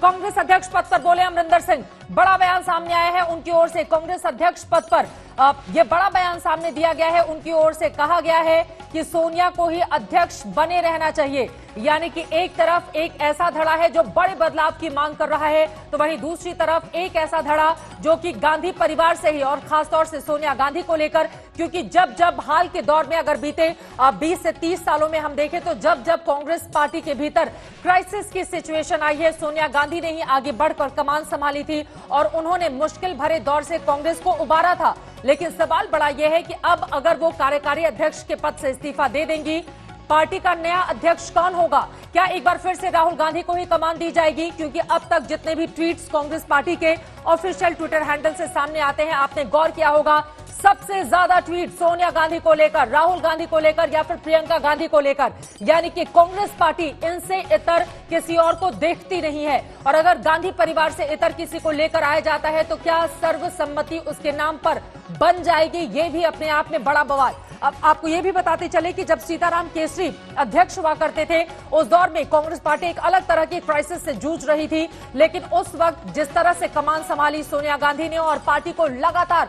कांग्रेस अध्यक्ष पद पर बोले अमरिंदर सिंह। बड़ा बयान सामने आया है उनकी ओर से। कांग्रेस अध्यक्ष पद पर यह बड़ा बयान सामने दिया गया है। उनकी ओर से कहा गया है कि सोनिया को ही अध्यक्ष बने रहना चाहिए। यानी कि एक तरफ एक ऐसा धड़ा है जो बड़े बदलाव की मांग कर रहा है, तो वहीं दूसरी तरफ एक ऐसा धड़ा जो कि गांधी परिवार से ही और खासतौर से सोनिया गांधी को लेकर, क्योंकि जब जब हाल के दौर में अगर बीते 20 से 30 सालों में हम देखें तो जब जब कांग्रेस पार्टी के भीतर क्राइसिस की सिचुएशन आई है, सोनिया गांधी ने ही आगे बढ़कर कमान संभाली थी और उन्होंने मुश्किल भरे दौर से कांग्रेस को उबारा था। लेकिन सवाल बड़ा यह है कि अब अगर वो कार्यकारी अध्यक्ष के पद से इस्तीफा दे देंगी, पार्टी का नया अध्यक्ष कौन होगा? क्या एक बार फिर से राहुल गांधी को ही कमान दी जाएगी? क्योंकि अब तक जितने भी ट्वीट्स कांग्रेस पार्टी के ऑफिशियल ट्विटर हैंडल से सामने आते हैं, आपने गौर किया होगा, सबसे ज्यादा ट्वीट सोनिया गांधी को लेकर, राहुल गांधी को लेकर या फिर प्रियंका गांधी को लेकर। यानी कि कांग्रेस पार्टी इनसे इतर किसी और को देखती नहीं है। और अगर गांधी परिवार से इतर किसी को लेकर आया जाता है तो क्या सर्वसम्मति उसके नाम पर बन जाएगी? ये भी अपने आप में बड़ा बवाल। अब आपको ये भी बताते चले कि जब सीताराम केसरी अध्यक्ष हुआ करते थे, उस दौर में कांग्रेस पार्टी एक अलग तरह की क्राइसिस से जूझ रही थी। लेकिन उस वक्त जिस तरह से कमान संभाली सोनिया गांधी ने और पार्टी को लगातार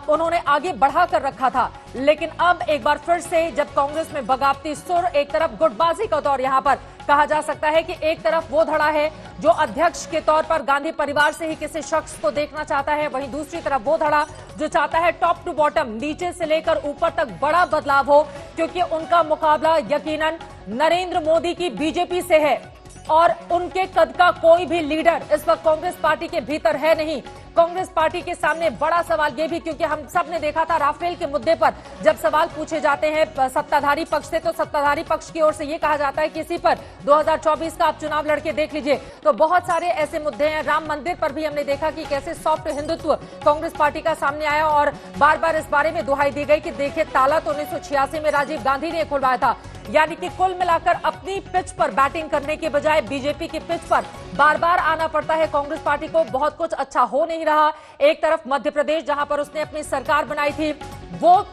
उन्होंने आगे बढ़ाकर रखा था। लेकिन अब एक बार फिर से जब कांग्रेस में बगावती सुर, एक तरफ गुटबाजी का दौर, यहां पर कहा जा सकता है कि एक तरफ वो धड़ा है जो अध्यक्ष के तौर पर गांधी परिवार से ही किसी शख्स को देखना चाहता है, वहीं दूसरी तरफ वो धड़ा जो चाहता है टॉप टू बॉटम, नीचे से लेकर ऊपर तक बड़ा बदलाव हो, क्योंकि उनका मुकाबला यकीनन नरेंद्र मोदी की बीजेपी से है और उनके कद का कोई भी लीडर इस वक्त कांग्रेस पार्टी के भीतर है नहीं। कांग्रेस पार्टी के सामने बड़ा सवाल यह भी, क्योंकि हम सब ने देखा था राफेल के मुद्दे पर जब सवाल पूछे जाते हैं सत्ताधारी पक्ष से, तो सत्ताधारी पक्ष की ओर से यह कहा जाता है कि इसी पर 2024 का आप चुनाव लड़के देख लीजिए। तो बहुत सारे ऐसे मुद्दे हैं। राम मंदिर पर भी हमने देखा कि कैसे सॉफ्ट हिंदुत्व कांग्रेस पार्टी का सामने आया और बार बार इस बारे में दुहाई दी गई कि देखिए ताला तो 1986 में राजीव गांधी ने खुलवाया था। यानी कि कुल मिलाकर अपनी पिच पर बैटिंग करने के बजाय बीजेपी की पिच पर बार बार आना पड़ता है कांग्रेस पार्टी को। बहुत कुछ अच्छा हो नहीं रहा। एक तरफ मध्य प्रदेश जहां पर उसने अपनी सरकार बनाई थी, वो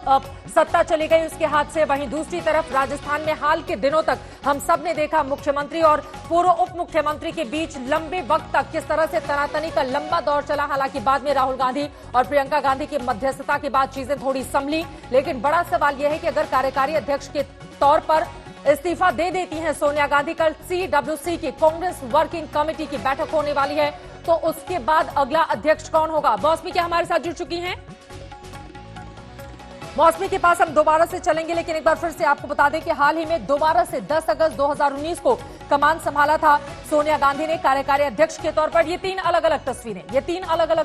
सत्ता चली गई उसके हाथ से, वहीं दूसरी तरफ राजस्थान में हाल के दिनों तक हम सब ने देखा मुख्यमंत्री और पूर्व उप मुख्यमंत्री के बीच लंबे वक्त तक किस तरह से तनातनी का लंबा दौर चला। हालांकि बाद में राहुल गांधी और प्रियंका गांधी की मध्यस्थता के बाद चीजें थोड़ी संभली। लेकिन बड़ा सवाल यह है कि अगर कार्यकारी अध्यक्ष के तौर पर इस्तीफा दे देती हैं सोनिया गांधी, कल CWC की कांग्रेस वर्किंग कमेटी की बैठक होने वाली है, तो उसके बाद अगला अध्यक्ष कौन होगा? मौसमी क्या हमारे साथ जुड़ चुकी हैं? मौसमी के पास हम दोबारा से चलेंगे, लेकिन एक बार फिर से आपको बता दें कि हाल ही में दोबारा से 10 अगस्त 2019 को कमान संभाला था सोनिया गांधी ने कार्यकारी अध्यक्ष के तौर पर। ये तीन अलग अलग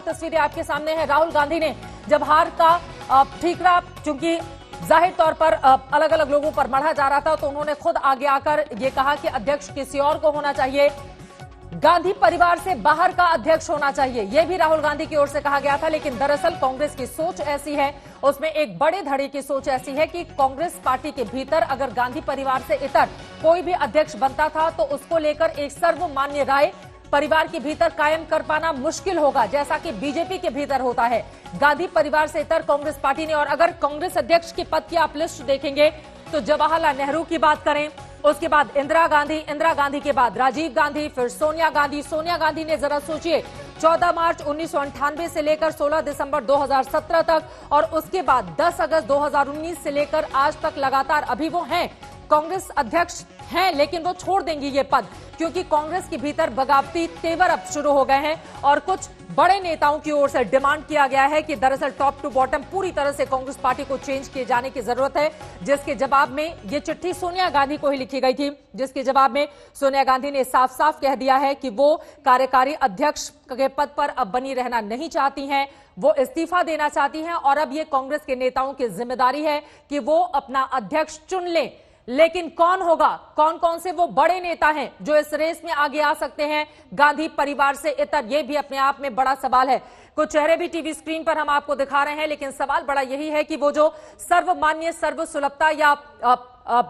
तस्वीरें आपके सामने हैं। राहुल गांधी ने जब हार का ठीकरा, चूंकि जाहिर तौर पर अलग अलग लोगों पर मढ़ा जा रहा था, तो उन्होंने खुद आगे आकर ये कहा कि अध्यक्ष किसी और को होना चाहिए, गांधी परिवार से बाहर का अध्यक्ष होना चाहिए। यह भी राहुल गांधी की ओर से कहा गया था। लेकिन दरअसल कांग्रेस की सोच ऐसी है, उसमें एक बड़े धड़े की सोच ऐसी है कि कांग्रेस पार्टी के भीतर अगर गांधी परिवार से इतर कोई भी अध्यक्ष बनता था तो उसको लेकर एक सर्वमान्य राय परिवार के भीतर कायम कर पाना मुश्किल होगा, जैसा कि बीजेपी के भीतर होता है। गांधी परिवार से इतर कांग्रेस पार्टी ने, और अगर कांग्रेस अध्यक्ष के पद की आप लिस्ट देखेंगे तो जवाहरलाल नेहरू की बात करें, उसके बाद इंदिरा गांधी के बाद राजीव गांधी, फिर सोनिया गांधी ने जरा सोचिए 14 मार्च 1998 से लेकर 16 दिसंबर 2017 तक, और उसके बाद 10 अगस्त 2019 से लेकर आज तक लगातार अभी वो हैं कांग्रेस अध्यक्ष हैं, लेकिन वो छोड़ देंगी ये पद, क्योंकि कांग्रेस के भीतर बगावती तेवर अब शुरू हो गए हैं और कुछ बड़े नेताओं की ओर से डिमांड किया गया है कि दरअसल टॉप टू बॉटम पूरी तरह से कांग्रेस पार्टी को चेंज किए जाने की जरूरत है। जिसके जवाब में ये चिट्ठी सोनिया गांधी को ही लिखी गई थी, जिसके जवाब में सोनिया गांधी ने साफ साफ कह दिया है कि वो कार्यकारी अध्यक्ष के पद पर अब बनी रहना नहीं चाहती हैं, वो इस्तीफा देना चाहती हैं और अब ये कांग्रेस के नेताओं की जिम्मेदारी है कि वो अपना अध्यक्ष चुन लें। लेकिन कौन होगा? कौन कौन से वो बड़े नेता हैं जो इस रेस में आगे आ सकते हैं गांधी परिवार से इतर? ये भी अपने आप में बड़ा सवाल है। कुछ चेहरे भी टीवी स्क्रीन पर हम आपको दिखा रहे हैं, लेकिन सवाल बड़ा यही है कि वो जो सर्वमान्य, सर्वसुलभता या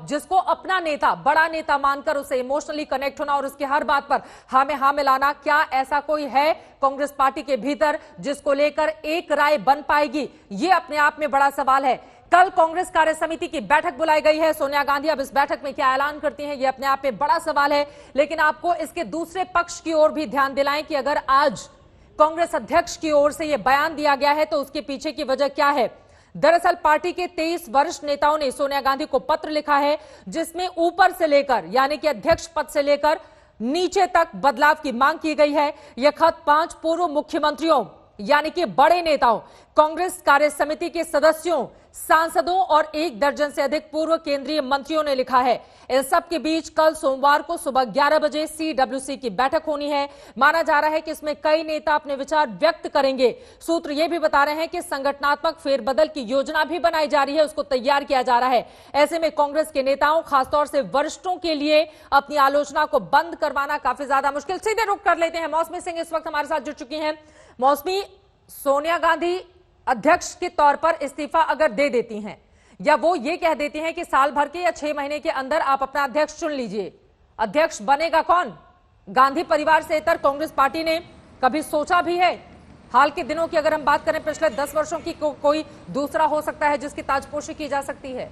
जिसको अपना नेता, बड़ा नेता मानकर उसे इमोशनली कनेक्ट होना और उसकी हर बात पर हाँ में हाँ मिलाना, क्या ऐसा कोई है कांग्रेस पार्टी के भीतर जिसको लेकर एक राय बन पाएगी? ये अपने आप में बड़ा सवाल है। कल कांग्रेस कार्य समिति की बैठक बुलाई गई है। सोनिया गांधी अब इस बैठक में क्या ऐलान करती हैं, ये अपने आप में बड़ा सवाल है। लेकिन आपको इसके दूसरे पक्ष की ओर भी ध्यान दिलाएं कि अगर आज कांग्रेस अध्यक्ष की ओर से यह बयान दिया गया है तो उसके पीछे की वजह क्या है। दरअसल पार्टी के 23 वरिष्ठ नेताओं ने सोनिया गांधी को पत्र लिखा है, जिसमें ऊपर से लेकर यानी कि अध्यक्ष पद से लेकर नीचे तक बदलाव की मांग की गई है। यह खत 5 पूर्व मुख्यमंत्रियों यानी कि बड़े नेताओं, कांग्रेस कार्य समिति के सदस्यों, सांसदों और 1 दर्जन से अधिक पूर्व केंद्रीय मंत्रियों ने लिखा है। इस सब के बीच कल सोमवार को सुबह 11 बजे CWC की बैठक होनी है। माना जा रहा है कि इसमें कई नेता अपने विचार व्यक्त करेंगे। सूत्र यह भी बता रहे हैं कि संगठनात्मक फेरबदल की योजना भी बनाई जा रही है, उसको तैयार किया जा रहा है। ऐसे में कांग्रेस के नेताओं, खासतौर से वरिष्ठों के लिए अपनी आलोचना को बंद करवाना काफी ज्यादा मुश्किल। सीधे रुख कर लेते हैं, मौसमी सिंह इस वक्त हमारे साथ जुड़ चुकी हैं। मौसमी, सोनिया गांधी अध्यक्ष के तौर पर इस्तीफा अगर दे देती हैं या वो ये कह देती हैं कि साल भर के या 6 महीने के अंदर आप अपना अध्यक्ष चुन लीजिए, अध्यक्ष बनेगा कौन? गांधी परिवार से इतर कांग्रेस पार्टी ने कभी सोचा भी है? हाल के दिनों की अगर हम बात करें, पिछले 10 वर्षों की कोई दूसरा हो सकता है जिसकी ताजपोशी की जा सकती है?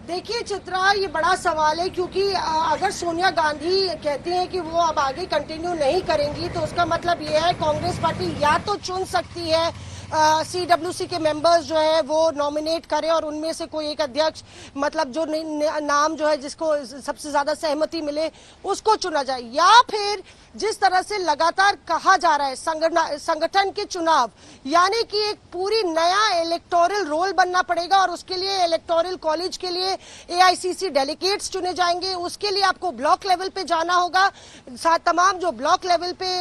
देखिए चित्रा, ये बड़ा सवाल है क्योंकि अगर सोनिया गांधी कहती हैं कि वो अब आगे कंटिन्यू नहीं करेंगी तो उसका मतलब ये है कांग्रेस पार्टी या तो चुन सकती है CWC के मेंबर्स जो है वो नॉमिनेट करें और उनमें से कोई एक अध्यक्ष, मतलब जो नाम जो है जिसको सबसे ज्यादा सहमति मिले उसको चुना जाए, या फिर जिस तरह से लगातार कहा जा रहा है संगठन के चुनाव, यानी कि एक पूरी नया इलेक्टोरल रोल बनना पड़ेगा और उसके लिए इलेक्टोरल कॉलेज के लिए AICC डेलीगेट्स चुने जाएंगे। उसके लिए आपको ब्लॉक लेवल पे जाना होगा। तमाम जो ब्लॉक लेवल पे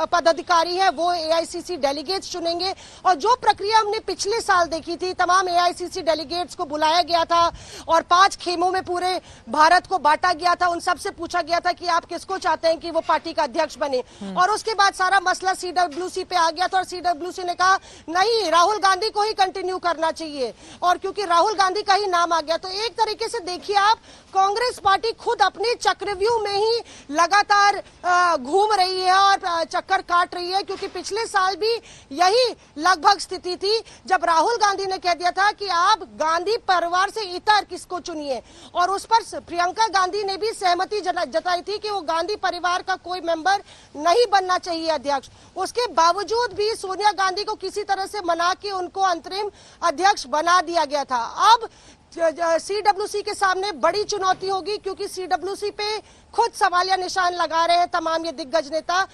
पदाधिकारी है वो AICC डेलीगेट्स चुनेंगे और जो प्रक्रिया हमने पिछले साल देखी थी, तमाम AICC डेलीगेट्स को बुलाया गया था और 5 खेमों में पूरे भारत को बांटा गया था। उन सबसे पूछा गया था कि आप किसको चाहते हैं कि वो पार्टी का अध्यक्ष बने, और उसके बाद सारा मसला CWC पे आ गया था और CWC ने कहा नहीं, राहुल गांधी को ही कंटिन्यू करना चाहिए। और क्योंकि राहुल गांधी का ही नाम आ गया तो एक तरीके से देखिए आप, कांग्रेस पार्टी खुद अपने चक्रव्यूह में ही लगातार घूम रही है और चक्कर काट रही है, क्योंकि पिछले साल भी यही लगभग स्थिति थी जब राहुल गांधी ने कह दिया था कि आप गांधी परिवार से इतर किसको चुनिए, और उस पर प्रियंका गांधी ने भी सहमति जताई थी कि वो गांधी परिवार का कोई मेंबर नहीं बनना चाहिए अध्यक्ष। उसके बावजूद भी सोनिया गांधी को किसी तरह से मना के उनको अंतरिम अध्यक्ष बना दिया गया था। अब CWC के सामने बड़ी चुनौती होगी, क्योंकि CWC पे खुद सवालिया निशान लगा रहे हैं तमाम ये दिग्गज नेता